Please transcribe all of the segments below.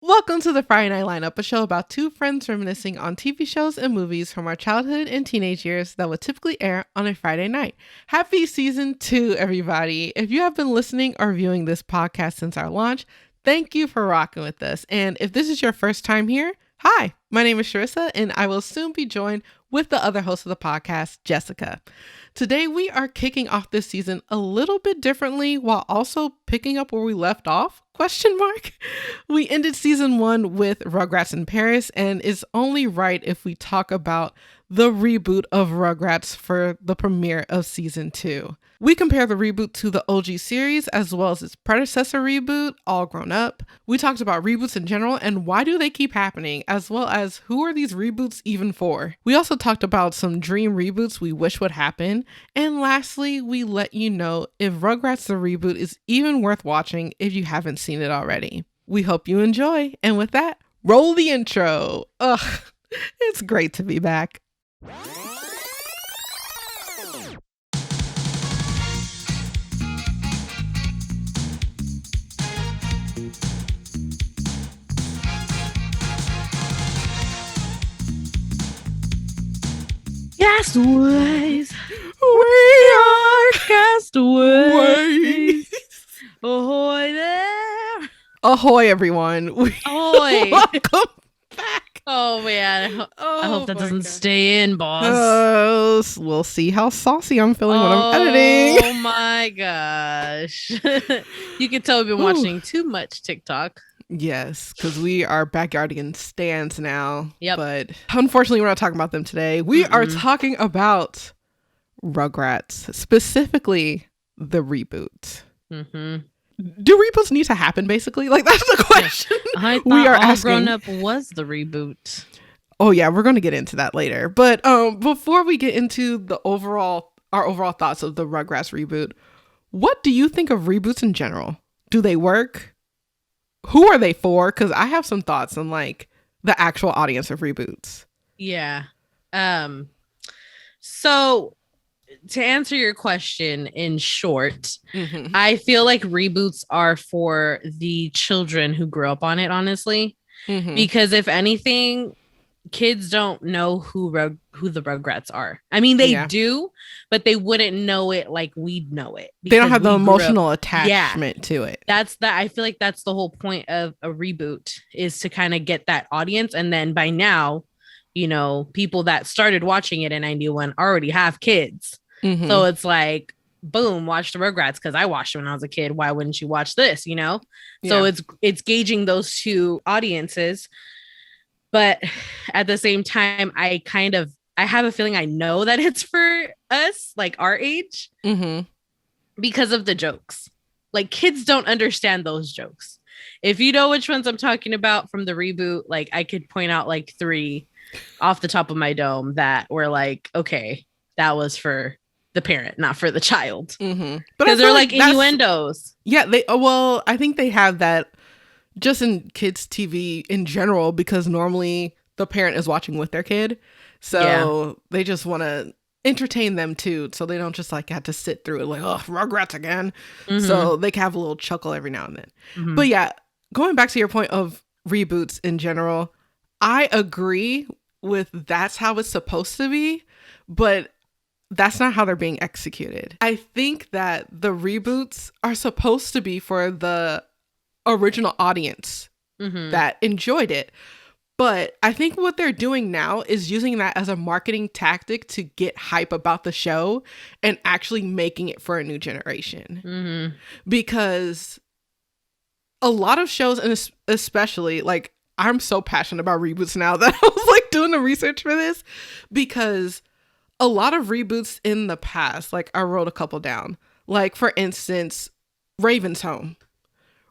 Welcome to the Friday Night Lineup, a show about two friends reminiscing on TV shows and movies from our childhood and teenage years that would typically air on a Friday night. Happy Season 2, everybody. If you have been listening or viewing this podcast since our launch, thank you for rocking with us. And if this is your first time here, hi, my name is Sharissa, and I will soon be joined with the other host of the podcast, Jessica. Today, we are kicking off this season a little bit differently while also picking up where we left off, ? We ended season 1 with Rugrats in Paris, and it's only right if we talk about the reboot of Rugrats for the premiere of season 2. We compare the reboot to the OG series as well as its predecessor reboot, All Grown Up. We talked about reboots in general and why do they keep happening, as well as who are these reboots even for. We also talked about some dream reboots we wish would happen. And lastly, we let you know if Rugrats the reboot is even worth watching if you haven't seen it already. We hope you enjoy. And with that, roll the intro. Ugh, it's great to be back. Castaways, we are castaways. Ahoy there! Ahoy, everyone! Ahoy! Welcome back. Oh man, I hope that doesn't stay in, boss. We'll see how saucy I'm feeling when I'm editing. Oh my gosh! You can tell we've been watching too much TikTok. Yes, because we are backyardian stands now. Yep. But unfortunately, we're not talking about them today. We are talking about Rugrats, specifically the reboot. Mm-hmm. Do reboots need to happen, basically? Like, that's the question. I thought we are All Grown Up was the reboot. Oh, yeah, we're going to get into that later. But before we get into our overall thoughts of the Rugrats reboot, what do you think of reboots in general? Do they work? Who are they for? Because I have some thoughts on like the actual audience of reboots. Yeah. So to answer your question in short, I feel like reboots are for the children who grew up on it, honestly. Because if anything, kids don't know who the Rugrats are. I mean, they do, but they wouldn't know it like we'd know it. They don't have the emotional attachment to it. I feel like that's the whole point of a reboot, is to kind of get that audience. And then by now, you know, people that started watching it in 91 already have kids. So it's like, boom, watch the Rugrats because I watched it when I was a kid. Why wouldn't you watch this? You know? So it's gauging those two audiences. But at the same time, I have a feeling I know that it's for us, like our age, because of the jokes. Like, kids don't understand those jokes. If you know which ones I'm talking about from the reboot, like I could point out like 3 off the top of my dome that were like, okay, that was for the parent, not for the child. Because they're like innuendos. Yeah, I think they have that just in kids' TV in general, because normally the parent is watching with their kid. So they just want to entertain them too. So they don't just like have to sit through it like, oh, Rugrats again. So they can have a little chuckle every now and then. But yeah, going back to your point of reboots in general, I agree with that's how it's supposed to be, but that's not how they're being executed. I think that the reboots are supposed to be for the original audience that enjoyed it. But I think what they're doing now is using that as a marketing tactic to get hype about the show and actually making it for a new generation. Because a lot of shows, and especially like, I'm so passionate about reboots now that I was like doing the research for this, because a lot of reboots in the past, like I wrote a couple down, like for instance, Raven's Home.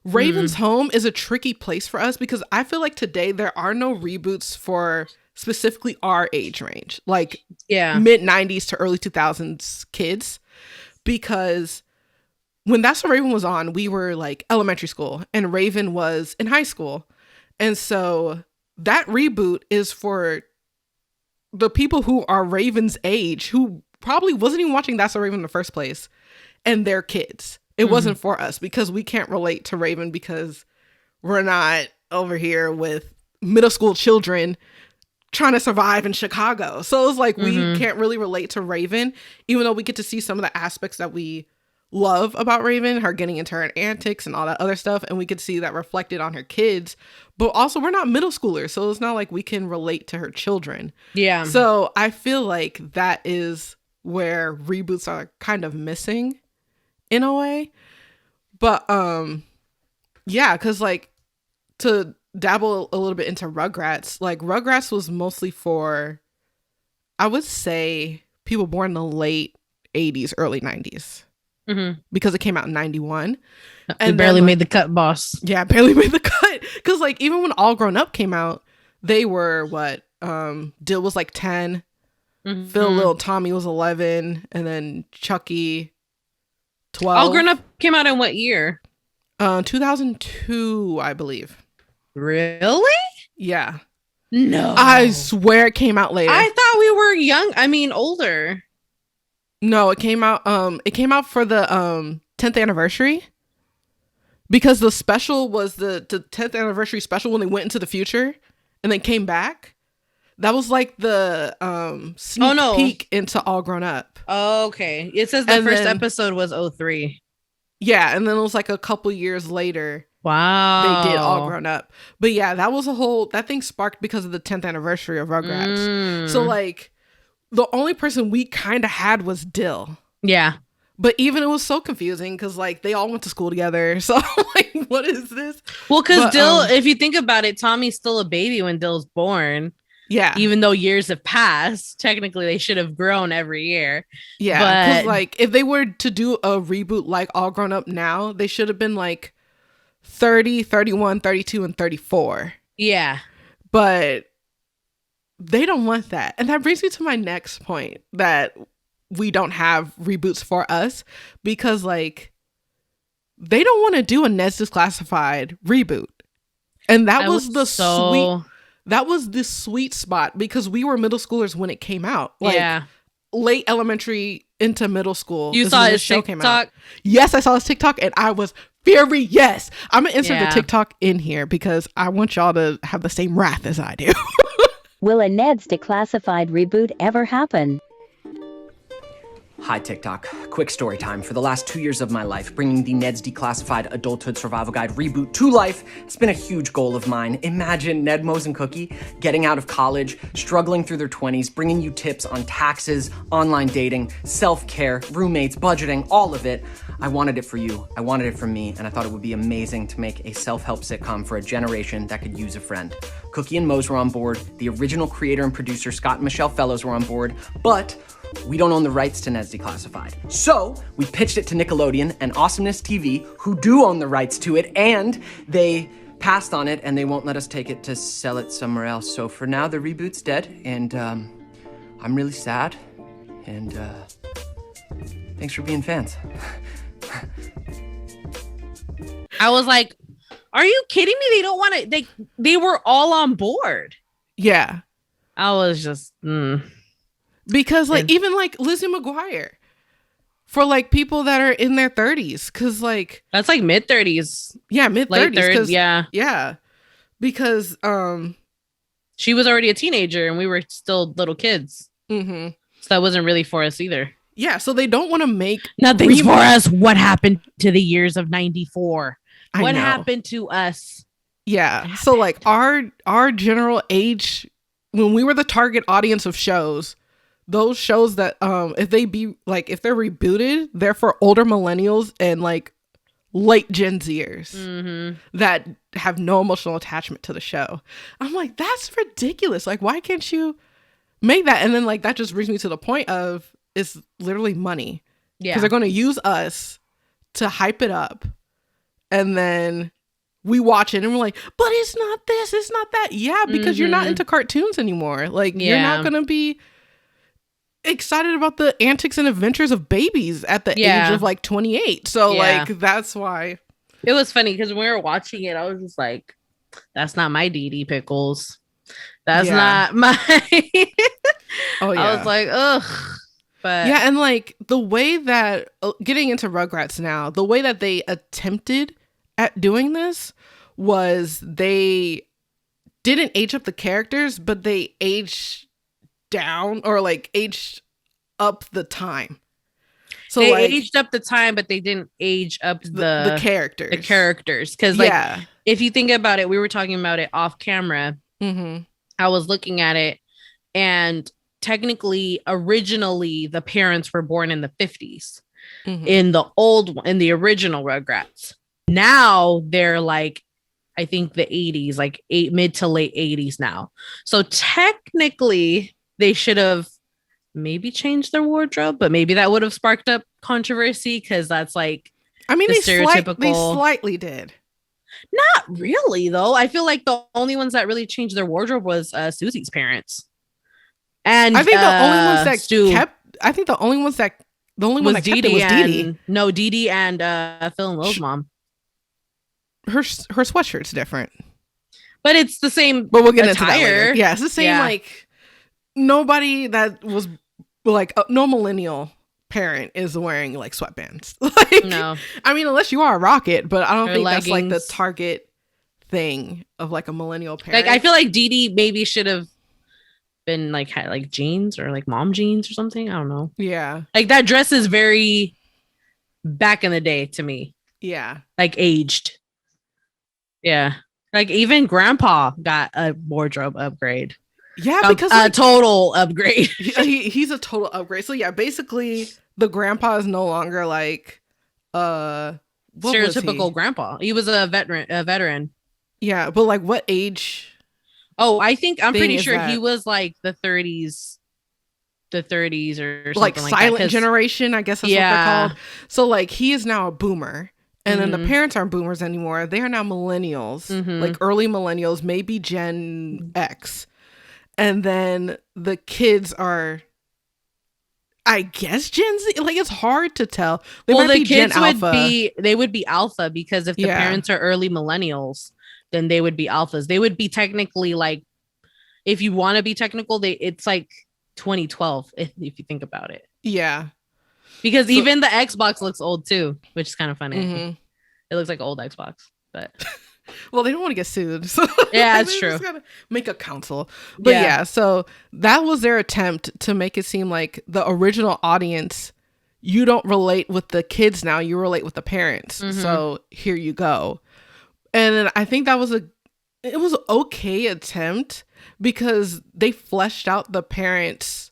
Raven's Home is a tricky place for us because I feel like today there are no reboots for specifically our age range, like mid 90s to early 2000s kids, because when That's So Raven was on, we were like elementary school and Raven was in high school. And so that reboot is for the people who are Raven's age, who probably wasn't even watching That's So Raven in the first place, and their kids. It wasn't for us because we can't relate to Raven because we're not over here with middle school children trying to survive in Chicago. So it's like we can't really relate to Raven, even though we get to see some of the aspects that we love about Raven, her getting into her antics and all that other stuff, and we could see that reflected on her kids. But also, we're not middle schoolers, so it's not like we can relate to her children. Yeah. So I feel like that is where reboots are kind of missing in a way. But yeah, because like to dabble a little bit into Rugrats, like Rugrats was mostly for, I would say, people born in the late 80s, early 90s. Because it came out in 91. And barely made the cut, boss. Yeah, barely made the cut. Because like even when All Grown Up came out, they were what? Dill was like 10. Phil Little Tommy was 11. And then Chucky 12. All Grown Up came out in what year? 2002, I believe. Really? Yeah. No. I swear it came out later. I thought we were young. I mean, older. No, it came out for the 10th anniversary. Because the special was the 10th anniversary special when they went into the future and then came back. That was like the sneak peek into All Grown Up. Oh, okay. It says the first episode was 03. Yeah, and then it was like a couple years later. Wow. They did All Grown Up. But yeah, that thing sparked because of the 10th anniversary of Rugrats. So like the only person we kind of had was Dill. Yeah. But even it was so confusing because like they all went to school together. So like, what is this? Well, because Dill, if you think about it, Tommy's still a baby when Dill's born. Yeah. Even though years have passed, technically they should have grown every year. Yeah. Because like if they were to do a reboot like All Grown Up now, they should have been like 30, 31, 32, and 34. Yeah. But they don't want that. And that brings me to my next point, that we don't have reboots for us because like they don't want to do a Ned's Declassified reboot. And that was the sweet spot because we were middle schoolers when it came out. Like late elementary into middle school. You saw his TikTok? Yes, I saw his TikTok and I was furious. I'm gonna insert the TikTok in here because I want y'all to have the same wrath as I do. Will a Ned's Declassified reboot ever happen? Hi, TikTok. Quick story time. For the last 2 years of my life, bringing the Ned's Declassified Adulthood Survival Guide reboot to life has been a huge goal of mine. Imagine Ned, Mose, and Cookie getting out of college, struggling through their 20s, bringing you tips on taxes, online dating, self-care, roommates, budgeting, all of it. I wanted it for you. I wanted it for me, and I thought it would be amazing to make a self-help sitcom for a generation that could use a friend. Cookie and Mose were on board. The original creator and producer, Scott and Michelle Fellows, were on board, but we don't own the rights to Ned's Declassified. So we pitched it to Nickelodeon and Awesomeness TV, who do own the rights to it, and they passed on it, and they won't let us take it to sell it somewhere else. So for now, the reboot's dead, and I'm really sad, and thanks for being fans. I was like, are you kidding me? They don't want to, they were all on board. Yeah. I was just, Because like even like Lizzie McGuire for like people that are in their 30s, because like that's like mid 30s. Yeah, mid 30s. Yeah. Because she was already a teenager and we were still little kids. So that wasn't really for us either. Yeah, so they don't want to make nothing's for us. What happened to the years of 94? What happened to us? Yeah. So like our general age, when we were the target audience of shows, those shows that if they're rebooted, they're for older millennials and like late Gen Zers that have no emotional attachment to the show. I'm like, that's ridiculous. Like, why can't you make that? And then like that just brings me to the point of it's literally money. Yeah. Because they're going to use us to hype it up. And then we watch it and we're like, but it's not this, it's not that. Yeah, because you're not into cartoons anymore. Like, you're not going to be excited about the antics and adventures of babies at the age of like 28. So like, that's why. It was funny because when we were watching it, I was just like, that's not my Dee Dee Pickles. That's not my. Oh, yeah. I was like, ugh. But yeah, and like the way that getting into Rugrats now, the way that they attempted at doing this was they didn't age up the characters, but they aged down or like aged up the time. So they like, aged up the time, but they didn't age up the characters. The characters. Because like, if you think about it, we were talking about it off camera. Mm-hmm. I was looking at it, and technically, originally, the parents were born in the 50s in the original Rugrats. Now they're like, I think the 80s, like mid to late 80s now. So technically, they should have maybe changed their wardrobe, but maybe that would have sparked up controversy because that's like, I mean, the they stereotypical. slightly did. Not really, though. I feel like the only ones that really changed their wardrobe was Susie's parents. And I think the only ones that Stu, kept. I think the only one that kept it was Dee Dee. No, Dee Dee and Phil and Will's mom. Her sweatshirt's different, but it's the same. But we'll get into attire. that later. Yeah, it's the same. Yeah. Like nobody that was like no millennial parent is wearing like sweatbands. Like, no, I mean unless you are a Rocket, but I don't think leggings. That's like the target thing of like a millennial parent. Like I feel like Dee Dee maybe should have been like had like jeans or like mom jeans or something. I don't know. Yeah, like that dress is very back in the day to me. Yeah, like aged. Yeah, like even Grandpa got a wardrobe upgrade. Yeah, because a total upgrade. He's a total upgrade. So yeah, basically the grandpa is no longer like stereotypical grandpa. He was a veteran. Yeah, but like what age? Oh, I think I'm pretty sure he was like the 30s or something like silent that, generation, I guess that's what they're called. So like he is now a boomer. And then the parents aren't boomers anymore. They are now millennials, like early millennials, maybe Gen X. And then the kids are, I guess, Gen Z. Like it's hard to tell. They might be kids Gen Alpha. They would be Alpha because if the parents are early millennials, then they would be Alphas. They would be technically like, if you want to be technical, it's like 2012 if you think about it. Yeah. Because even the Xbox looks old too, which is kind of funny. It looks like an old Xbox, but well, they don't want to get sued. So yeah, that's true. Just gotta make a council. But yeah, so that was their attempt to make it seem like the original audience, you don't relate with the kids now, you relate with the parents. So here you go. And then I think that was it was an okay attempt because they fleshed out the parents'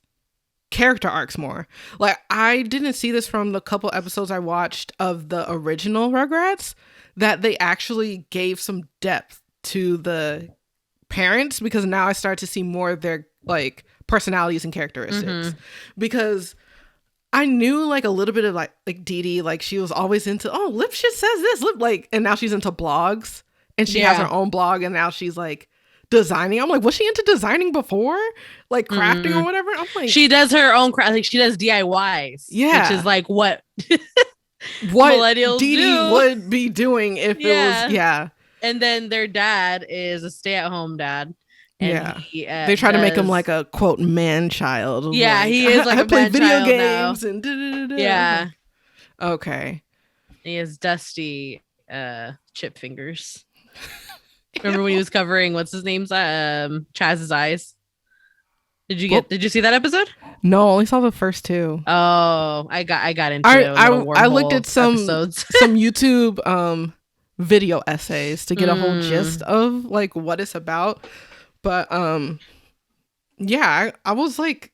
character arcs more. Like I didn't see this from the couple episodes I watched of the original Rugrats, that they actually gave some depth to the parents, because now I start to see more of their like personalities and characteristics. Because I knew like a little bit of like Dee Dee, like she was always into Lipshit says this, and now she's into blogs and she has her own blog, and now she's like designing. I'm like, was she into designing before, like crafting or whatever? I'm like, she does her own craft, like she does DIYs, which is like what millennials Dee Dee would be doing if it was and then their dad is a stay-at-home dad, and they try to make him like a quote man child. He is like I a play video games and okay, he has dusty chip fingers. Remember when he was covering what's his name's Chaz's eyes? Did you see that episode? No, I only saw the first two. Oh, I got into I looked at some YouTube video essays to get a whole gist of like what it's about. But I was like,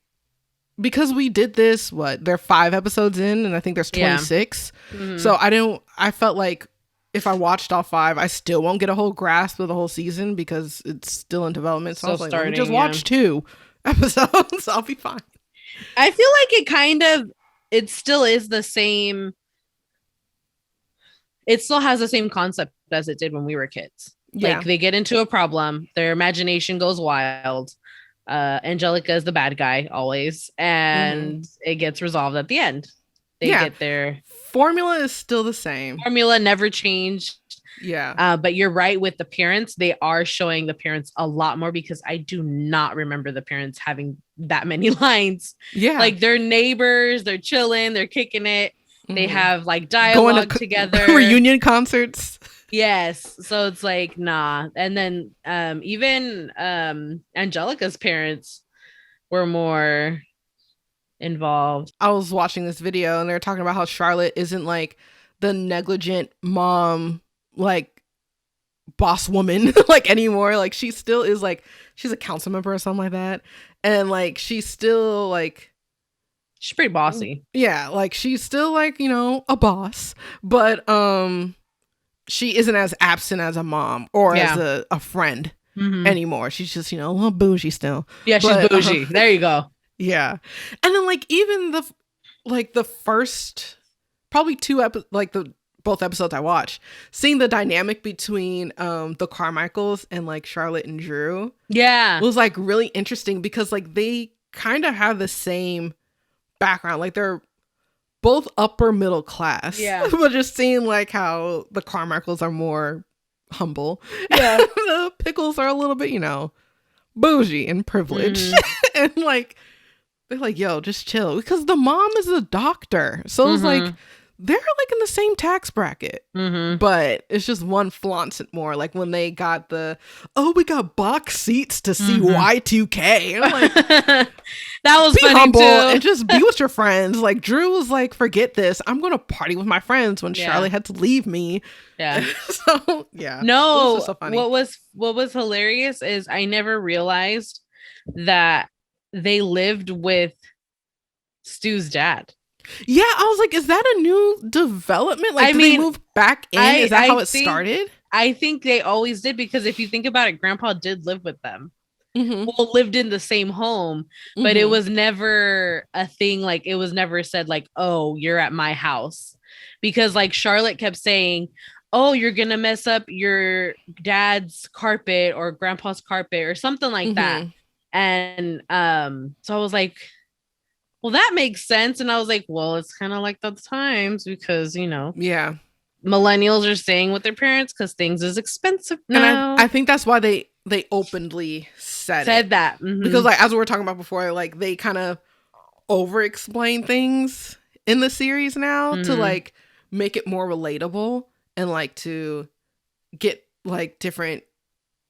because we did this, they're 5 episodes in and I think there's 26. So I felt like if I watched all 5, I still won't get a whole grasp of the whole season because it's still in development. So I was like, let me just watch 2 episodes. I'll be fine. I feel like it still is the same. It still has the same concept as it did when we were kids. Yeah. Like they get into a problem, their imagination goes wild. Angelica is the bad guy always, and it gets resolved at the end. They get their formula is still the same. Formula never changed. Yeah. But you're right with the parents. They are showing the parents a lot more because I do not remember the parents having that many lines. Yeah. Like they're neighbors, they're chilling, they're kicking it. They have like dialogue together. Reunion concerts. Yes. So it's like, nah. And then even Angelica's parents were more involved. I was watching this video and they're talking about how Charlotte isn't like the negligent mom, like boss woman like anymore. Like she still is like, she's a council member or something like that. And like she's still like, she's pretty bossy. Yeah, like she's still like, you know, a boss, but she isn't as absent as a mom or as a friend anymore. She's just, you know, a little bougie still. Yeah, she's bougie. There you go. Yeah. And then like even the first probably both episodes I watched, seeing the dynamic between the Carmichaels and like Charlotte and Drew was like really interesting because like they kind of have the same background. Like they're both upper middle class. Yeah. But just seeing like how the Carmichaels are more humble. Yeah. The Pickles are a little bit, you know, bougie and privileged. And like they're like, yo, just chill. Because the mom is a doctor. So it's like they're like in the same tax bracket, but it's just one flaunts it more. Like when they got we got box seats to see Y2K. And I'm like, that was be funny humble too. And just be with your friends. Like Drew was like, forget this. I'm going to party with my friends when Charlotte had to leave me. Yeah. So yeah. No, it was so funny. what was hilarious is I never realized that they lived with Stu's dad. Yeah, I was like, is that a new development? Like, they move back in? Is that how it started? I think they always did, because if you think about it, Grandpa did live with them. Well, lived in the same home, but it was never a thing. Like, it was never said like, oh, you're at my house. Because like Charlotte kept saying, oh, you're going to mess up your dad's carpet or Grandpa's carpet or something like that. And so I was like, well, that makes sense. And I was like, well, it's kind of like the times because, you know, millennials are staying with their parents because things is expensive now. And I think that's why they openly said that. Because like, as we were talking about before, like they kind of over-explain things in the series now to like make it more relatable and like to get like different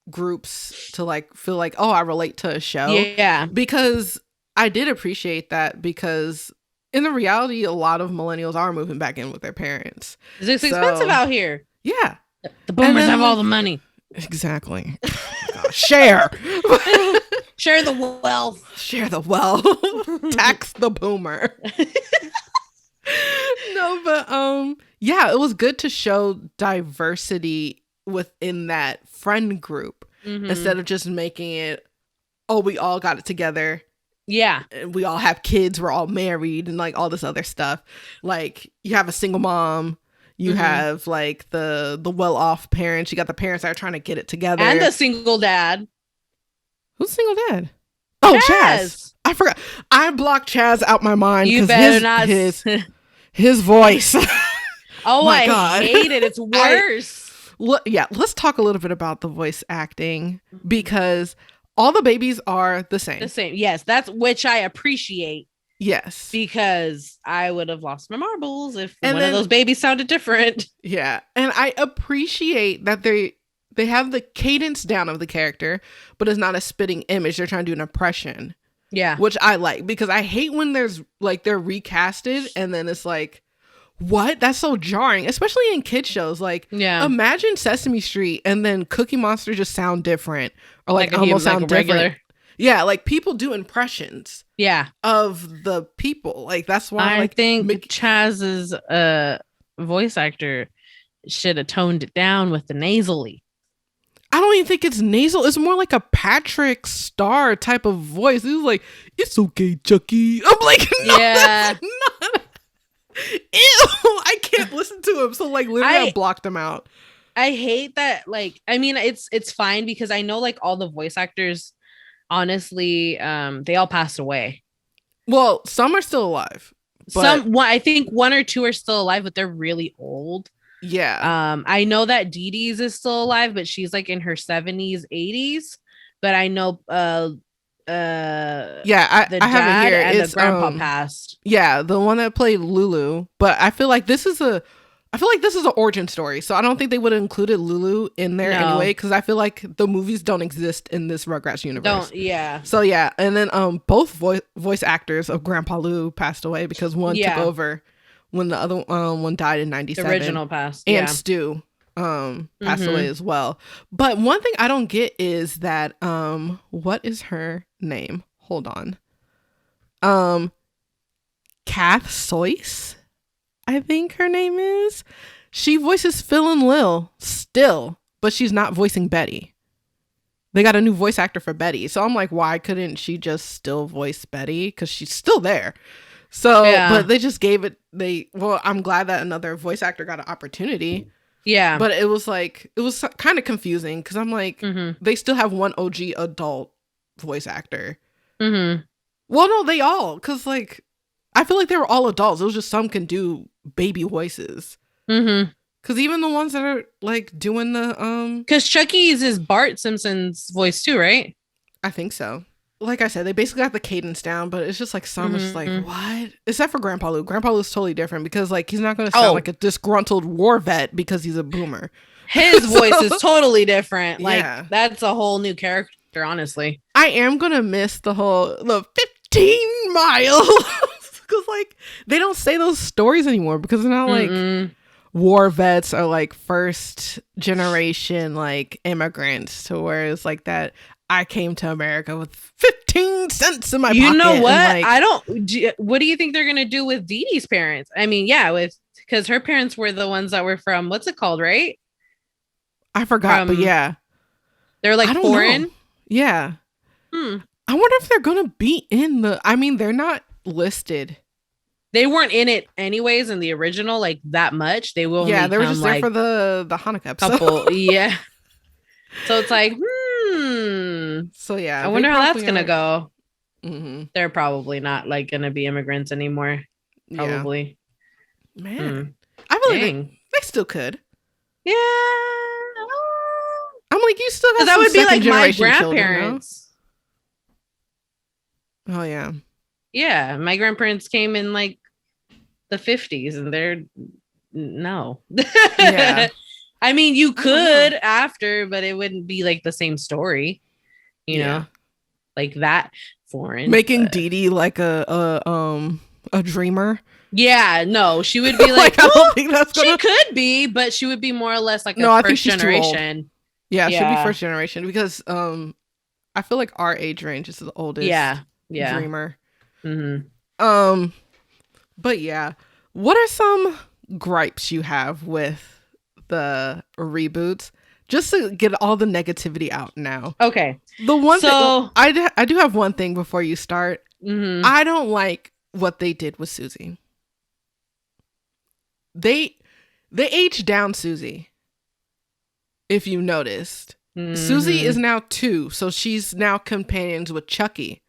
groups to like feel like, oh, I relate to a show. Yeah. Because I did appreciate that, because in the reality, a lot of millennials are moving back in with their parents. It's expensive out here. Yeah. The boomers have all the money. Exactly. Share. Share the wealth. Share the wealth. Tax the boomer. No, but yeah, it was good to show diversity within that friend group instead of just making it, oh, we all got it together. Yeah. We all have kids, we're all married and like all this other stuff. Like you have a single mom, you have like the well-off parents, you got the parents that are trying to get it together. And the single dad. Who's single dad? Oh, Chaz. I forgot. I blocked Chaz out my mind because his voice. Oh, my God. Hate it. It's worse. Let's talk a little bit about the voice acting, because all the babies are the same. The same. Yes. That's which I appreciate. Yes. Because I would have lost my marbles if one of those babies sounded different. Yeah. And I appreciate that they have the cadence down of the character, but it's not a spitting image. They're trying to do an impression. Yeah. Which I like, because I hate when there's like they're recasted and then it's like, what? That's so jarring, especially in kid shows. Like, imagine Sesame Street and then Cookie Monster just sound different, or like almost sound different. Regular. Yeah, like people do impressions. Yeah, of the people. Like that's why I think Chaz's voice actor should have toned it down with the nasally. I don't even think it's nasal. It's more like a Patrick Star type of voice. It's like, it's okay, Chucky. I'm like, no, that's not. Ew, I can't listen to him. So like literally I blocked him out. I hate that. Like, I mean, it's fine because I know like all the voice actors, honestly, they all passed away. Well, some are still alive. I think one or two are still alive, but they're really old. Yeah. I know that Dee Dee's is still alive, but she's like in her 70s, 80s. But I know I have it here. And the grandpa passed. Yeah, the one that played Lulu. But I feel like this is a I feel like this is an origin story, so I don't think they would have included Lulu in there anyway, because I feel like the movies don't exist in this Rugrats universe. So yeah, and then both voice actors of Grandpa Lou passed away because one took over when the other one died in 97. The original passed. And Stu passed away as well. But one thing I don't get is that what is her name? Hold on. Kath Soyce, I think her name is. She voices Phil and Lil still, but she's not voicing Betty. They got a new voice actor for Betty. So I'm like, why couldn't she just still voice Betty? Because she's still there. So, but they just gave it, I'm glad that another voice actor got an opportunity. Yeah. But it was kind of confusing because I'm like, they still have one OG adult voice actor. Well, no, they all, because like, I feel like they were all adults. It was just some can do baby voices. Because even the ones that are like doing the because Chucky's is Bart Simpson's voice too, right? I think so. Like I said, they basically got the cadence down, but it's just like some is just like, what? Except for Grandpa Lou. Grandpa Lou's totally different because like he's not going to sound like a disgruntled war vet because he's a boomer. His voice is totally different. Like that's a whole new character, honestly. I am going to miss the 15 miles. Because like they don't say those stories anymore because they're not like war vets or like first generation like immigrants to where it's like that I came to America with 15 cents in my pocket. You know what? Like, what do you think they're gonna do with Dee Dee's parents? I mean, because her parents were the ones that were from what's it called, right? I forgot, but yeah. They're like foreign. Know. Yeah. I wonder if they're gonna be in they're not listed. They weren't in it anyways in the original like that much. They will. Yeah, they were just there for the Hanukkah episode. Couple, yeah. So it's like, So yeah, I wonder how that's gonna go. They're probably not like gonna be immigrants anymore. Probably. Yeah. Man, I feel like they still could. Yeah. I'm like, you still have that would be like my Children, grandparents. Oh yeah. Yeah, my grandparents came in like the 50s and they're no. Yeah. I mean, you could after, but it wouldn't be like the same story, you know, like that foreign. Making Dee Dee like a dreamer. Yeah, no, she would be like, I don't think that's she could be, but she would be more or less like a first generation. Yeah, she'd be first generation because I feel like our age range is the oldest. Dreamer. But yeah, what are some gripes you have with the reboots? Just to get all the negativity out now. Okay. The one thing I do have one thing before you start. I don't like what they did with Susie. They aged down Susie. If you noticed, Susie is now 2, so she's now companions with Chucky.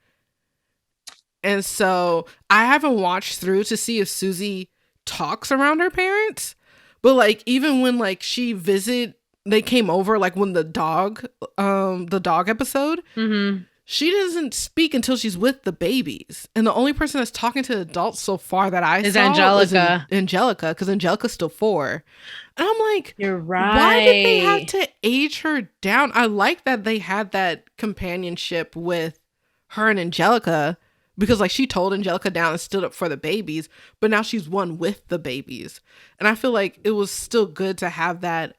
And so I haven't watched through to see if Susie talks around her parents. But like even when like they came over like when the dog episode, she doesn't speak until she's with the babies. And the only person that's talking to adults so far that I saw Angelica. is Angelica, because Angelica's still 4. And I'm like, you're right. Why did they have to age her down? I like that they had that companionship with her and Angelica. Because like she told Angelica down and stood up for the babies, but now she's one with the babies. And I feel like it was still good to have that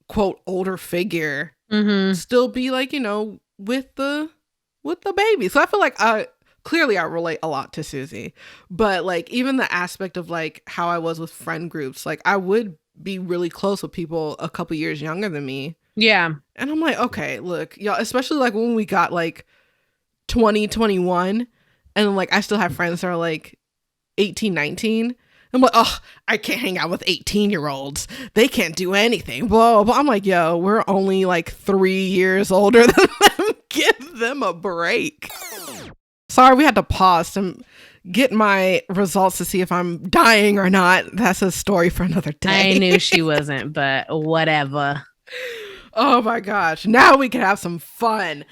quote older figure still be like, you know, with the baby. So I feel like I relate a lot to Susie. But like even the aspect of like how I was with friend groups, like I would be really close with people a couple years younger than me. Yeah. And I'm like, okay, look, y'all, especially like when we got like 2021 and like I still have friends that are like 18, 19. I'm like, oh, I can't hang out with 18-year-olds. They can't do anything. Blah, blah, blah. I'm like, yo, we're only like 3 years older than them. Give them a break. Sorry, we had to pause to get my results to see if I'm dying or not. That's a story for another day. I knew she wasn't, but whatever. Oh my gosh. Now we can have some fun.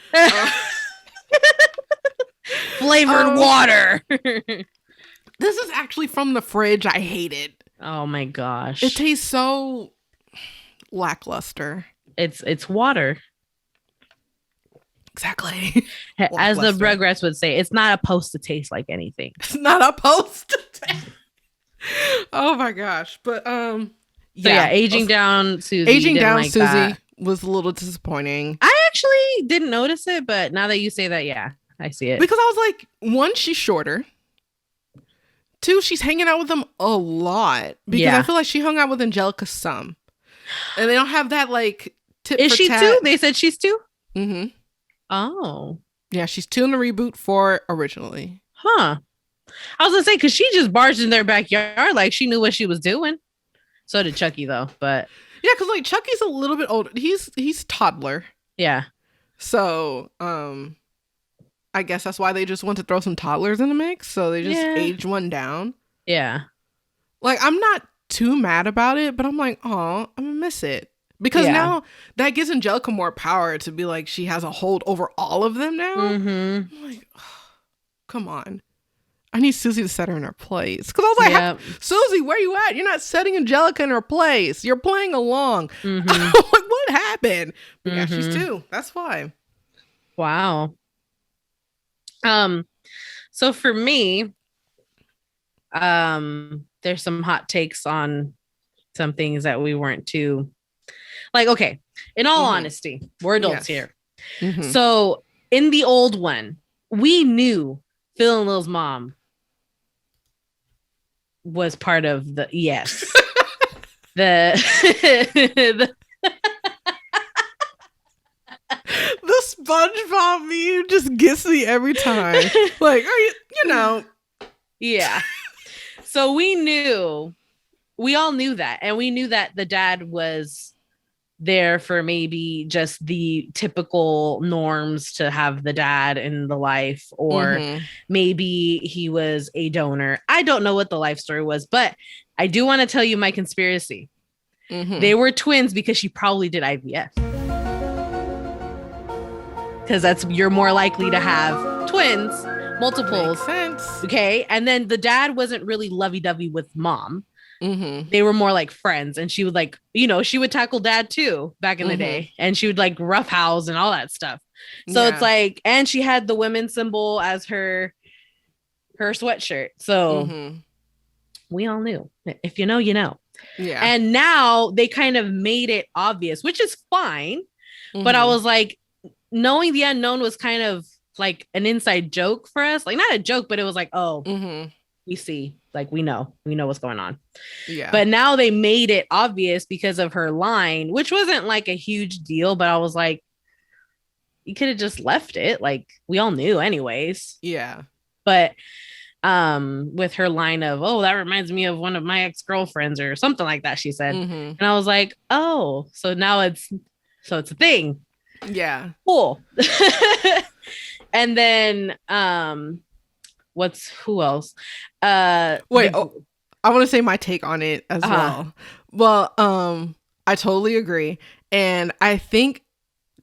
Flavored water. This is actually from the fridge. I hate it. Oh my gosh. It tastes so lackluster. It's water. Exactly. As the Rugrats would say, it's not supposed to taste like anything. It's not supposed to taste. Oh my gosh. But aging down Susie. Aging down like Susie that. Was a little disappointing. I actually didn't notice it, but now that you say that, yeah, I see it. Because I was like, one, she's shorter. Two, she's hanging out with them a lot. Because I feel like she hung out with Angelica some. And they don't have that like tip Is for she tat. 2? They said she's 2? Mm-hmm. Oh. Yeah, she's 2 in the reboot, 4 originally. Huh. I was gonna say, because she just barged in their backyard like she knew what she was doing. So did Chucky though, but yeah, because like Chucky's a little bit older. He's toddler. Yeah. So I guess that's why they just want to throw some toddlers in the mix. So they just age one down. Yeah. Like I'm not too mad about it, but I'm like, oh, I'm gonna miss it. Because now that gives Angelica more power to be like she has a hold over all of them now. Mm-hmm. I'm like, oh, come on. I need Susie to set her in her place. Because I was like, Susie, where you at? You're not setting Angelica in her place. You're playing along. Mm-hmm. Like, what happened? But yeah, she's 2. That's why. Wow. So for me, there's some hot takes on some things that we weren't too like, okay, in all honesty, we're adults here. Mm-hmm. So in the old one, we knew Phil and Lil's mom was part of the the SpongeBob meme just gets me every time. Like, are you know? Yeah. So we all knew that, and we knew that the dad was there for maybe just the typical norms to have the dad in the life, or maybe he was a donor. I don't know what the life story was, but I do want to tell you my conspiracy. They were twins because she probably did IVF. Because you're more likely to have twins, multiples. Makes sense. Okay. And then the dad wasn't really lovey-dovey with mom. They were more like friends, and she would like, she would tackle dad too back in the day, and she would like roughhouse and all that stuff. So it's like, and she had the women's symbol as her sweatshirt. So we all knew. If you know, you know. Yeah. And now they kind of made it obvious, which is fine. But I was like, knowing the unknown was kind of like an inside joke for us. Like not a joke, but it was like, oh, we see. Like we know what's going on. Yeah. But now they made it obvious because of her line, which wasn't like a huge deal, but I was like, you could have just left it. Like we all knew anyways. Yeah. But with her line of, oh, that reminds me of one of my ex-girlfriends or something like that, she said. And I was like, oh, so now it's a thing. Yeah. Cool. And then who else? Wait, I want to say my take on it as well. Well, I totally agree. And I think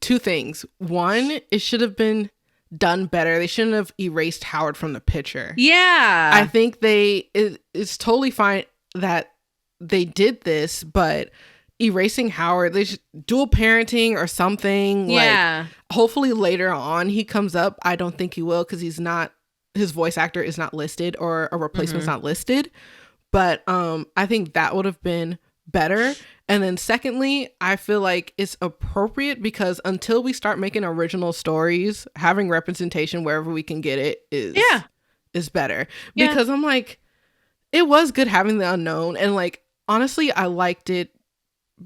2 things. One, it should have been done better. They shouldn't have erased Howard from the picture. Yeah. I think it's totally fine that they did this, but erasing Howard, they should dual parenting or something. Yeah. Like, hopefully later on he comes up. I don't think he will, because his voice actor is not listed, or a replacement's not listed. But I think that would have been better. And then secondly, I feel like it's appropriate because until we start making original stories, having representation wherever we can get it is better. Yeah. Because I'm like, it was good having the unknown. And like, honestly, I liked it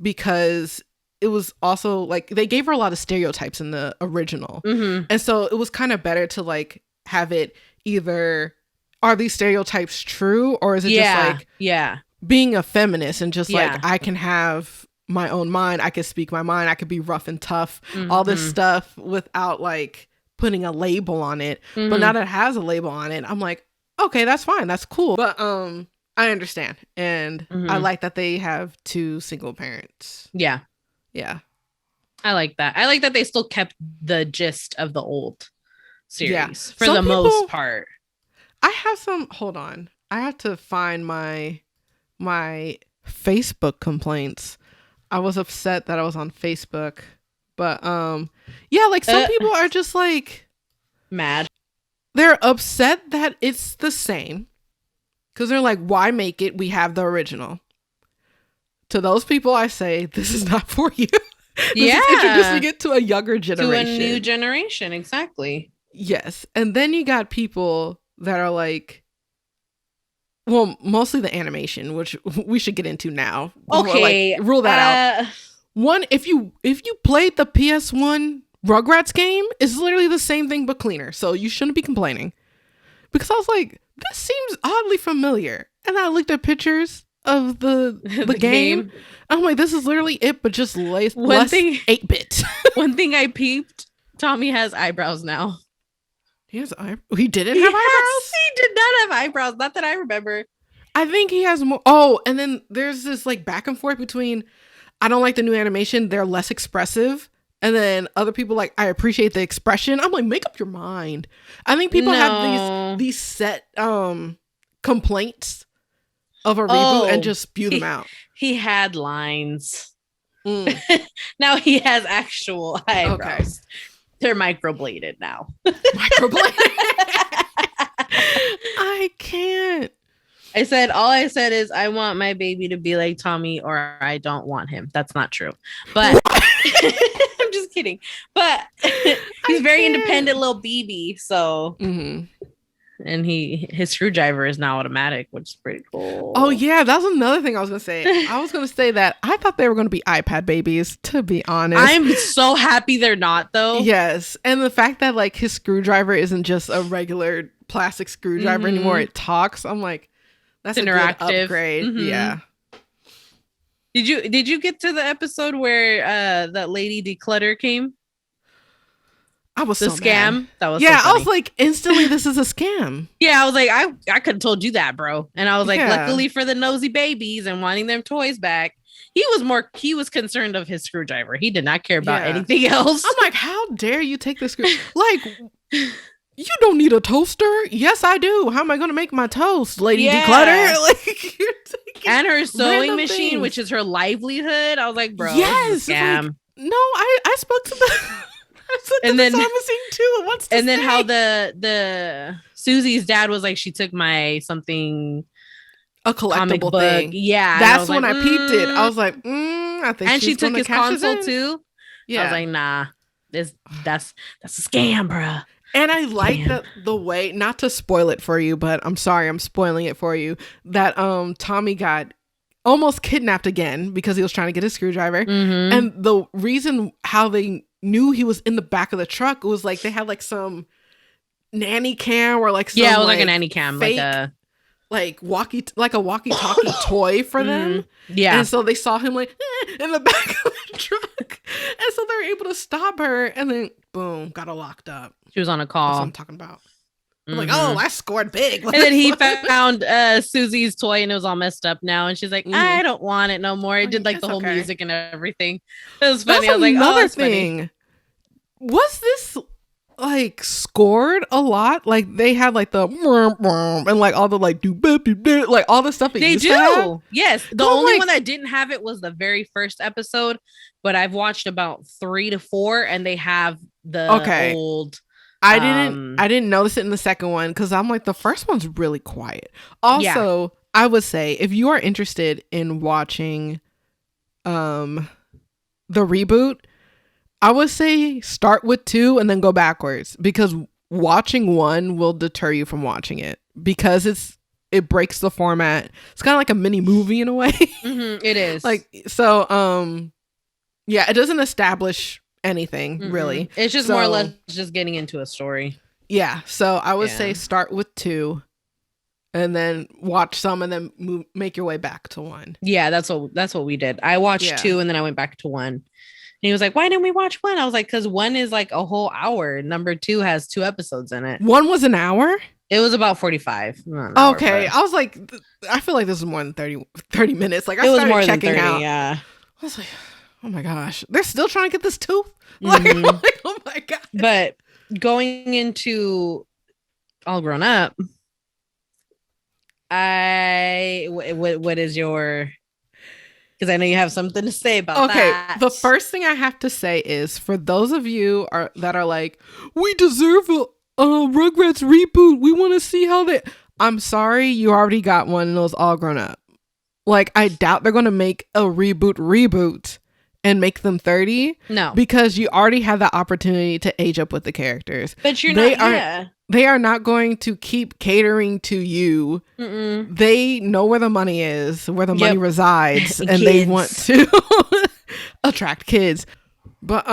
because it was also like, they gave her a lot of stereotypes in the original. And so it was kind of better to like have it either, are these stereotypes true, or is it just like being a feminist and just like, I can have my own mind, I can speak my mind, I could be rough and tough, all this stuff without like putting a label on it. But now that it has a label on it, I'm like, okay, that's fine, that's cool. But I understand, and I like that they have 2 single parents. Yeah I like that. I like that they still kept the gist of the old series for the most part. I have some, hold on, I have to find my my Facebook complaints. I was upset that I was on Facebook, but yeah, like some people are just like mad. They're upset that it's the same because they're like, why make it? We have the original. To those people, I say, this is not for you. This is introducing it to a younger generation. To a new generation, exactly. Yes. And then you got people that are like, well, mostly the animation, which we should get into now. Okay. Like, rule that out. One, if you played the PS1 Rugrats game, it's literally the same thing but cleaner. So you shouldn't be complaining. Because I was like, this seems oddly familiar. And I looked at pictures of the game. I'm like, this is literally it, but just less 8-bit. One thing I peeped, Tommy has eyebrows now. He has he didn't have eyebrows? He did not have eyebrows. Not that I remember. I think he has more. Oh, and then there's this like back and forth between, I don't like the new animation. They're less expressive. And then other people like, I appreciate the expression. I'm like, make up your mind. I think people have these set complaints of a reboot and just spew them out. He had lines. Now he has actual eyebrows. Okay. They're microbladed now. Microbladed? I can't. All I said is I want my baby to be like Tommy or I don't want him. That's not true. But I'm just kidding. But he's very independent little BB. So and his screwdriver is now automatic, which is pretty cool. Oh yeah, that was another thing I was gonna say. I was gonna say that I thought they were gonna be iPad babies, to be honest. I'm so happy they're not though. Yes. And the fact that like his screwdriver isn't just a regular plastic screwdriver anymore, it talks. I'm like, that's an interactive upgrade. Yeah. Did you get to the episode where that lady declutter came? I was the so scam. Mad. That was I was like, instantly, this is a scam. Yeah, I was like, I could have told you that, bro. And I was like, luckily for the nosy babies and wanting their toys back, he was concerned of his screwdriver. He did not care about anything else. I'm like, how dare you take this like, you don't need a toaster. Yes, I do. How am I going to make my toast, lady declutter? Like, you're and her sewing machine, things. Which is her livelihood. I was like, bro, yes, scam. Like, no, I spoke to the. And then too. What's and then how the Susie's dad was like, she took my something, a collectible thing. Yeah, that's when I peeped it. I was like, I think. And she took his console too. Yeah, I was like, nah, that's a scam, bro. And I like the way, not to spoil it for you, but I'm sorry, I'm spoiling it for you. That Tommy got almost kidnapped again because he was trying to get his screwdriver, and the reason how they knew he was in the back of the truck was like they had like some nanny cam or like some, it was like a nanny cam, fake, like a walkie-talkie toy for them. Yeah, and so they saw him like in the back of the truck, and so they're able to stop her, and then boom, got her locked up. She was on a call. That's what I'm talking about. I'm like, oh, I scored big. And then he found Susie's toy and it was all messed up now. And she's like, I don't want it no more. It did like the whole music and everything. It was funny. That's I was like, another thing. Funny. Was this like scored a lot? Like they had like the and like all the like like all the stuff that they do. Yes. The only one that didn't have it was the very first episode, but I've watched about 3 to 4 and they have the old. I didn't notice it in the second one because I'm like, the first one's really quiet. Also, I would say if you are interested in watching the reboot, I would say start with 2 and then go backwards, because watching 1 will deter you from watching it because it breaks the format. It's kind of like a mini movie in a way. It is. Like, so it doesn't establish anything really. It's just more or less just getting into a story. Yeah, so I would say start with 2 and then watch some and then make your way back to 1. Yeah, that's what we did. I watched 2 and then I went back to 1. And he was like, why didn't we watch 1? I was like, because 1 is like a whole hour. Number 2 has 2 episodes in it. 1 was an hour? It was about 45. Okay. I was like, I feel like this is more than 30 minutes. Like, I started more checking 30, out. Yeah. I was like, oh my gosh, they're still trying to get this tooth. Like, I'm like, oh my god. But going into All Grown Up, What is your? Because I know you have something to say about that. The first thing I have to say is for those of you that are like, we deserve a Rugrats reboot. We want to see how they. I'm sorry, you already got one and it was all grown up. Like, I doubt they're going to make a reboot and make them 30. No. Because you already have the opportunity to age up with the characters. But you're not, They are not going to keep catering to you. Mm-mm. They know where the money is, where the money resides, and they want to attract kids. But,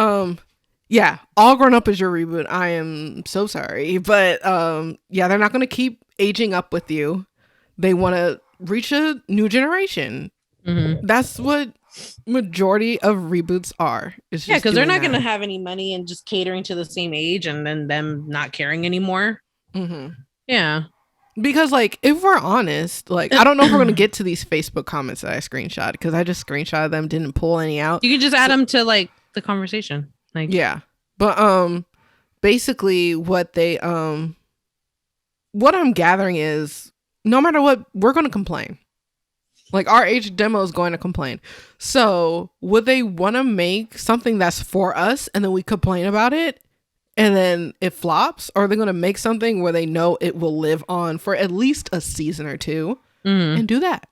yeah, all grown up is your reboot. I am so sorry. But, yeah, they're not going to keep aging up with you. They want to reach a new generation. Mm-hmm. That's what majority of reboots are. Yeah, because they're not going to have any money and just catering to the same age and then them not caring anymore. Mm-hmm. Yeah. Because, like, if we're honest, like, I don't know if we're going to get to these Facebook comments that I screenshot because I just screenshotted them, didn't pull any out. You can just add them to, like, the conversation. Like, yeah. But, basically what what I'm gathering is no matter what, we're going to complain. Like, our age demo is going to complain. So would they want to make something that's for us and then we complain about it and then it flops? Or are they going to make something where they know it will live on for at least a season or two and do that?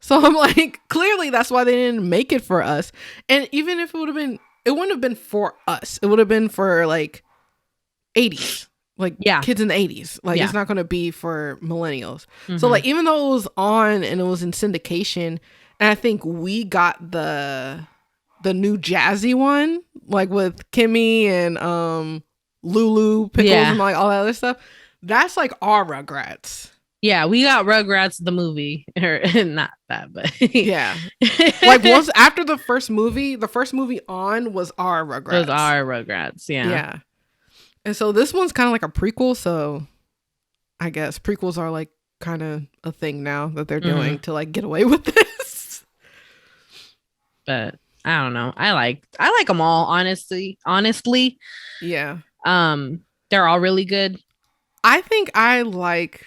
So I'm like, clearly that's why they didn't make it for us. And even if it would have been, it wouldn't have been for us. It would have been for like 80s. Like, kids in the 80s. Like, it's not going to be for millennials. Mm-hmm. So, like, even though it was on and it was in syndication, and I think we got the new jazzy one, like with Kimmy and Lulu, Pickles, and like all that other stuff. That's like our Rugrats. Yeah, we got Rugrats the movie, or not that, but yeah. Like, once after the first movie on was our Rugrats. It was our Rugrats, yeah. And so this one's kind of like a prequel, so I guess prequels are like kind of a thing now that they're doing to like get away with this. But I don't know. I like them all, honestly. Yeah. They're all really good. I think I like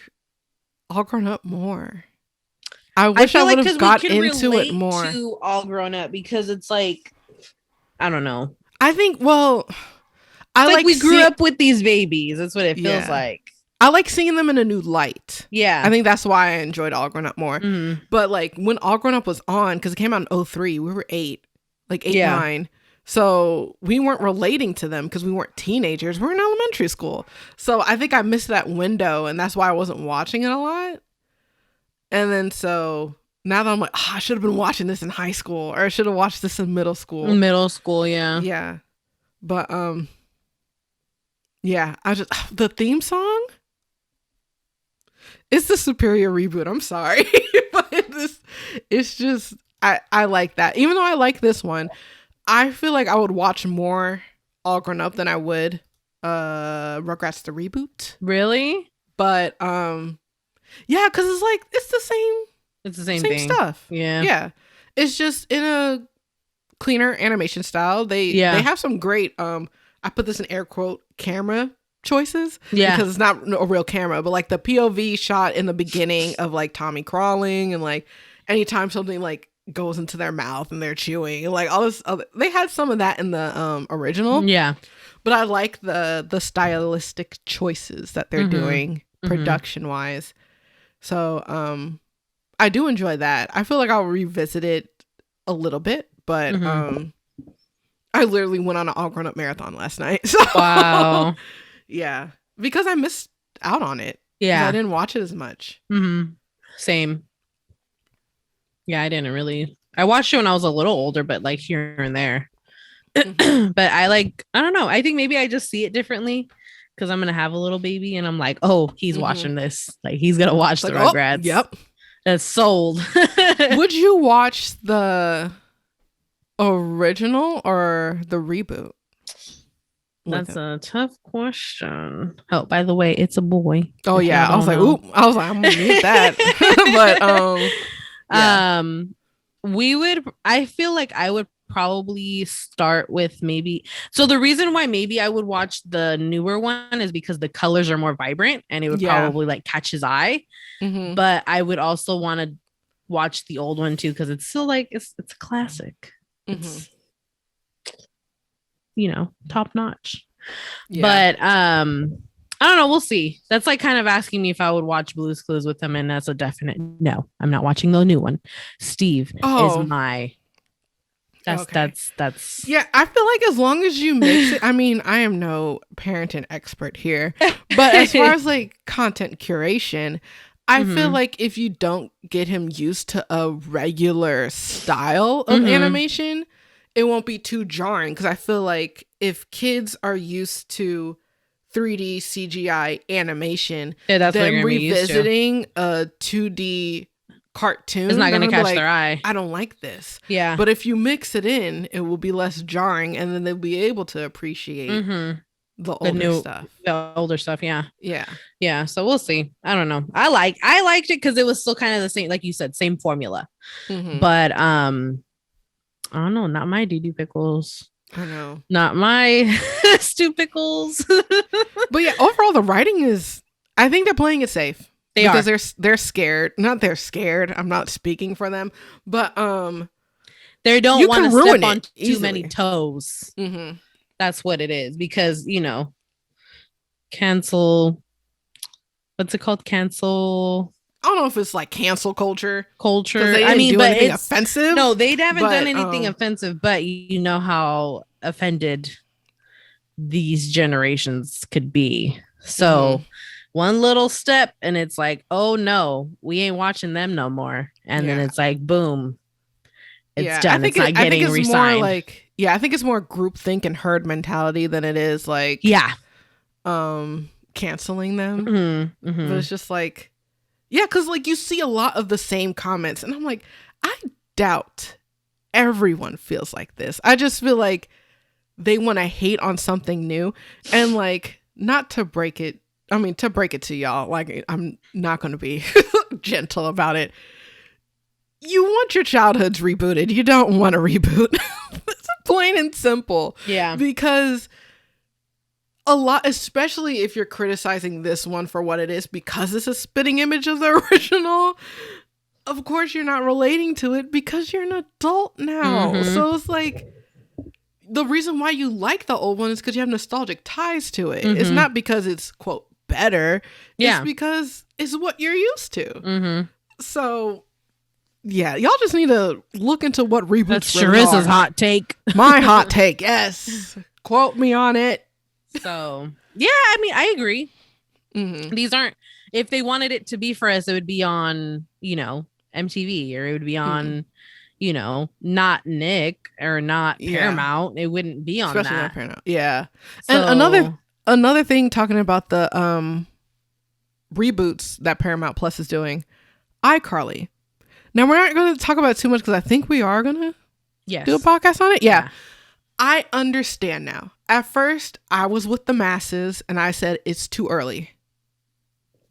All Grown Up more. I wish I would have got into it more. To All Grown Up because it's like, I don't know. I think, well, we grew up with these babies. That's what it feels like. I like seeing them in a new light. Yeah. I think that's why I enjoyed All Grown Up more. Mm-hmm. But like when All Grown Up was on, because it came out in 2003, we were 8, 9. So we weren't relating to them because we weren't teenagers. We were in elementary school. So I think I missed that window, and that's why I wasn't watching it a lot. And then so now that I'm like, I should have been watching this in high school, or I should have watched this in middle school. Middle school, yeah. Yeah. But yeah, the theme song, it's the superior reboot. I'm sorry. But it's just, I like that. Even though I like this one, I feel like I would watch more All Grown Up than I would Rugrats the Reboot. Really? But yeah, because it's like, it's the same thing. Stuff. Yeah. Yeah. It's just in a cleaner animation style. They have some great I put this in air quote camera choices because it's not a real camera, but like the POV shot in the beginning of like Tommy crawling and like anytime something like goes into their mouth and they're chewing and like all this other, they had some of that in the original, but I like the stylistic choices that they're doing production wise. So I do enjoy that. I feel like I'll revisit it a little bit, but I literally went on an All Grown Up marathon last night. So, wow. Yeah. Because I missed out on it. Yeah. I didn't watch it as much. Mm-hmm. Same. Yeah, I didn't really. I watched it when I was a little older, but like here and there. But I don't know. I think maybe I just see it differently because I'm going to have a little baby and I'm like, oh, he's watching this. Like, he's going to watch the Rugrats. Oh, yep. That's sold. Would you watch the original or the reboot? That's a tough question. Oh, by the way, it's a boy. Oh yeah, I was like, oop. I was like, I'm gonna use that. But we would. I feel like I would probably start with maybe. So the reason why maybe I would watch the newer one is because the colors are more vibrant and it would probably like catch his eye. Mm-hmm. But I would also want to watch the old one too because it's still like it's a classic. It's top notch. But I don't know, we'll see. That's like kind of asking me if I would watch Blue's Clues with him, and that's a definite no. I'm not watching the new one. Steve is my that's yeah. I feel like as long as you mix it, I mean, I am no parenting expert here, but as far as like content curation, I feel like if you don't get him used to a regular style of animation, it won't be too jarring. Because I feel like if kids are used to 3D CGI animation, then revisiting a 2D cartoon, it's not going to catch their eye. I don't like this. Yeah. But if you mix it in, it will be less jarring, and then they'll be able to appreciate the older stuff. Yeah. So we'll see. I don't know. I liked it because it was still kind of the same, like you said, same formula. But I don't know. Not my doo pickles. I know. Not my stew pickles. But yeah, overall the writing is. I think they're playing it safe. Because they're scared. Not they're scared. I'm not speaking for them, but they don't want to step on too many toes. That's what it is. Because cancel. What's it called? Cancel. I don't know if it's like cancel culture. I mean, but it's offensive. No, they haven't done anything offensive. But you know how offended these generations could be. So. One little step and it's like, oh no, we ain't watching them no more. And then it's like, boom, it's done. It's not getting re-signed. I think it's more groupthink and herd mentality than it is like, canceling them. But it's just like, because like you see a lot of the same comments, and I'm like, I doubt everyone feels like this. I just feel like they want to hate on something new, and like not to break it. I mean, to break it to y'all, like, I'm not going to be gentle about it. You want your childhoods rebooted. You don't want to reboot. It's plain and simple. Yeah. Because a lot, especially if you're criticizing this one for what it is, because it's a spitting image of the original, of course you're not relating to it because you're an adult now. So it's like, the reason why you like the old one is because you have nostalgic ties to it. It's not because it's, quote, better. It's because it's what you're used to. So yeah, y'all just need to look into what reboots That's really Sharissa's hot take. My hot take, yes. Quote me on it. So yeah, I mean, I agree. These aren't, if they wanted it to be for us, it would be on MTV, or it would be on not Nick or not Paramount. It wouldn't be on especially that. Not Paramount. Yeah. So, and another thing, talking about the reboots that Paramount Plus is doing, iCarly. Now, we're not going to talk about it too much because I think we are going to do a podcast on it. Yeah. I understand now. At first, I was with the masses and I said it's too early.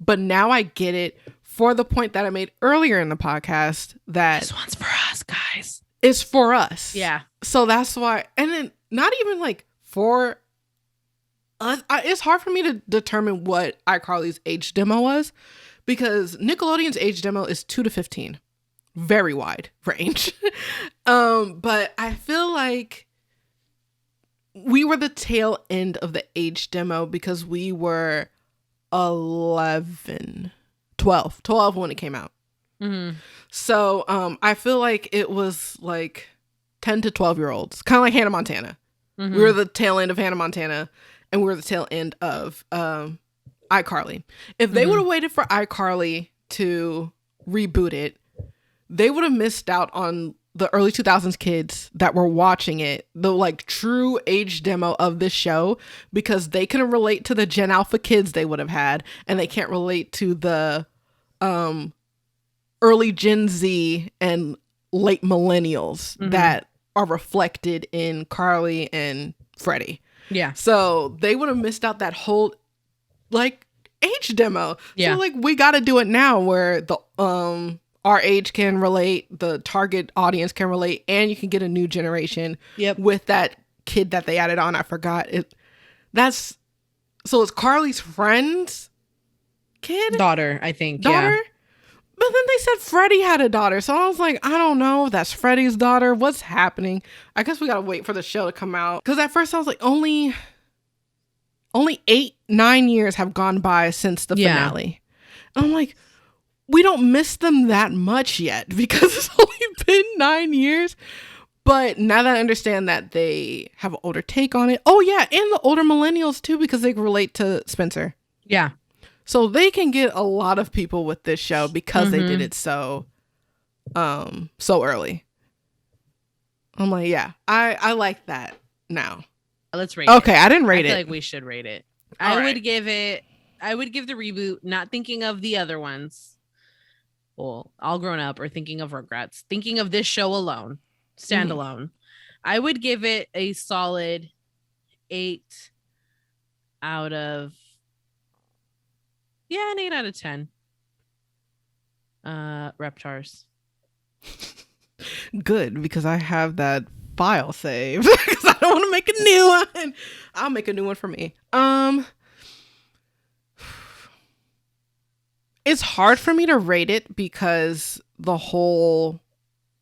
But now I get it, for the point that I made earlier in the podcast, that this one's for us, guys. It's for us. Yeah. So that's why. And then not even like for it's hard for me to determine what iCarly's age demo was, because Nickelodeon's age demo is 2 to 15, very wide range. But I feel like we were the tail end of the age demo because we were 12 when it came out. So I feel like it was like 10 to 12-year-olds, kind of like Hannah Montana. We were the tail end of Hannah Montana. And we're the tail end of iCarly. If they would have waited for iCarly to reboot it, they would have missed out on the early 2000s kids that were watching it, the like true age demo of this show, because they couldn't relate to the Gen Alpha kids they would have had, and they can't relate to the early Gen Z and late millennials that are reflected in Carly and Freddie. Yeah. So they would have missed out that whole like age demo. Yeah. So like we got to do it now, where the our age can relate, the target audience can relate, and you can get a new generation with that kid that they added on. I forgot it. So it's Carly's friend's kid? Daughter, I think. Daughter? Yeah. But then they said Freddie had a daughter. So I was like, I don't know if that's Freddie's daughter. What's happening? I guess we got to wait for the show to come out. Because at first I was like, only 8-9 years have gone by since the finale. And I'm like, we don't miss them that much yet because it's only been 9 years. But now that I understand that they have an older take on it. Oh, yeah. And the older millennials, too, because they relate to Spencer. Yeah. So they can get a lot of people with this show because they did it so early. I'm like, yeah, I like that now. Let's rate it. Okay, I didn't rate it. I feel like we should rate it. I would give the reboot, not thinking of the other ones. Well, All Grown Up or thinking of Rugrats. Thinking of this show alone. Standalone. I would give it a solid 8 out of an 8 out of 10. Reptars. Good, because I have that file saved because I don't want to make a new one. I'll make a new one for me. It's hard for me to rate it because the whole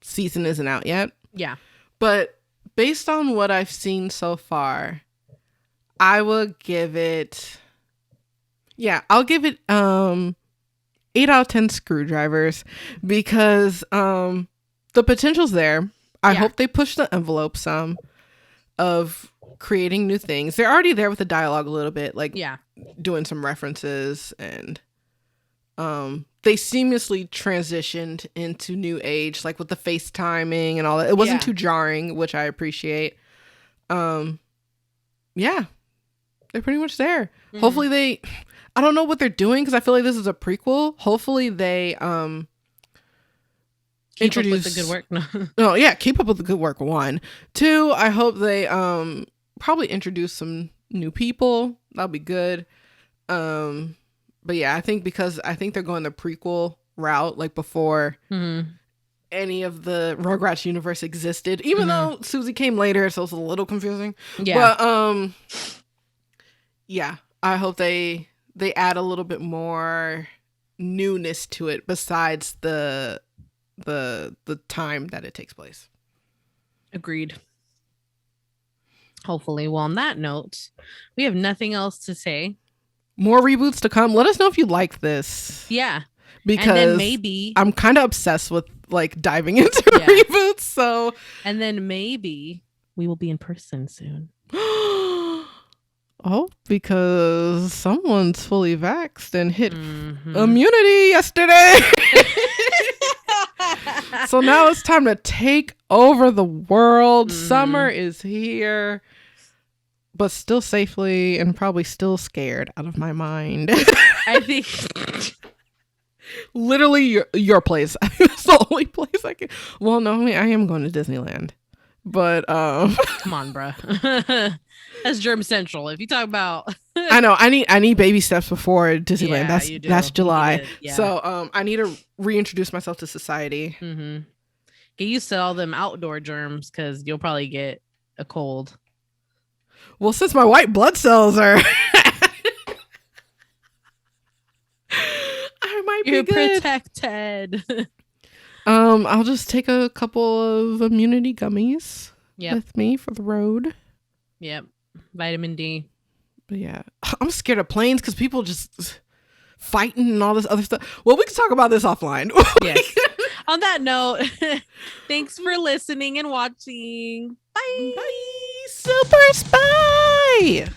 season isn't out yet. Yeah. But based on what I've seen so far, I will give it... Yeah, I'll give it 8 out of 10 screwdrivers because the potential's there. I hope they push the envelope some of creating new things. They're already there with the dialogue a little bit, like doing some references, and they seamlessly transitioned into new age, like with the FaceTiming and all that. It wasn't too jarring, which I appreciate. Yeah, they're pretty much there. Hopefully I don't know what they're doing because I feel like this is a prequel. Hopefully they keep up with the good work. Keep up with the good work. 1, 2. I hope they probably introduce some new people. That'll be good. But yeah, I think they're going the prequel route, like before any of the Rugrats universe existed. Even though Susie came later, so it's a little confusing. Yeah. But yeah, I hope they add a little bit more newness to it besides the time that it takes place. Agreed. Hopefully. Well, on that note, we have nothing else to say. More reboots to come. Let us know if you like this. Yeah. Because and then maybe I'm kind of obsessed with like diving into reboots. So and then maybe we will be in person soon. Oh, because someone's fully vaxxed and hit immunity yesterday. So now it's time to take over the world. Summer is here, but still safely and probably still scared out of my mind. I think literally your place. It's the only place I can. Well, no, I am going to Disneyland, but come on, bruh. That's Germ Central. If you talk about, I know I need baby steps before Disneyland. That's July. Yeah. So I need to reintroduce myself to society. Get used to all them outdoor germs because you'll probably get a cold. Well, since my white blood cells are, I might be good. Protected. I'll just take a couple of immunity gummies with me for the road. Yep. Vitamin D. But yeah, I'm scared of planes because people just fighting and all this other stuff. Well, we can talk about this offline. Yes. On that note, thanks for listening and watching. Bye. Bye. Super Spy.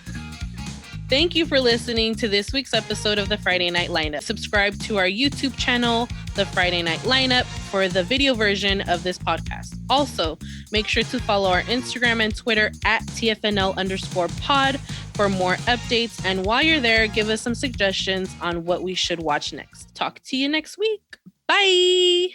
Thank you for listening to this week's episode of the Friday Night Lineup. Subscribe to our YouTube channel, The Friday Night Lineup, for the video version of this podcast. Also, make sure to follow our Instagram and Twitter at TFNL_pod for more updates. And while you're there, give us some suggestions on what we should watch next. Talk to you next week. Bye.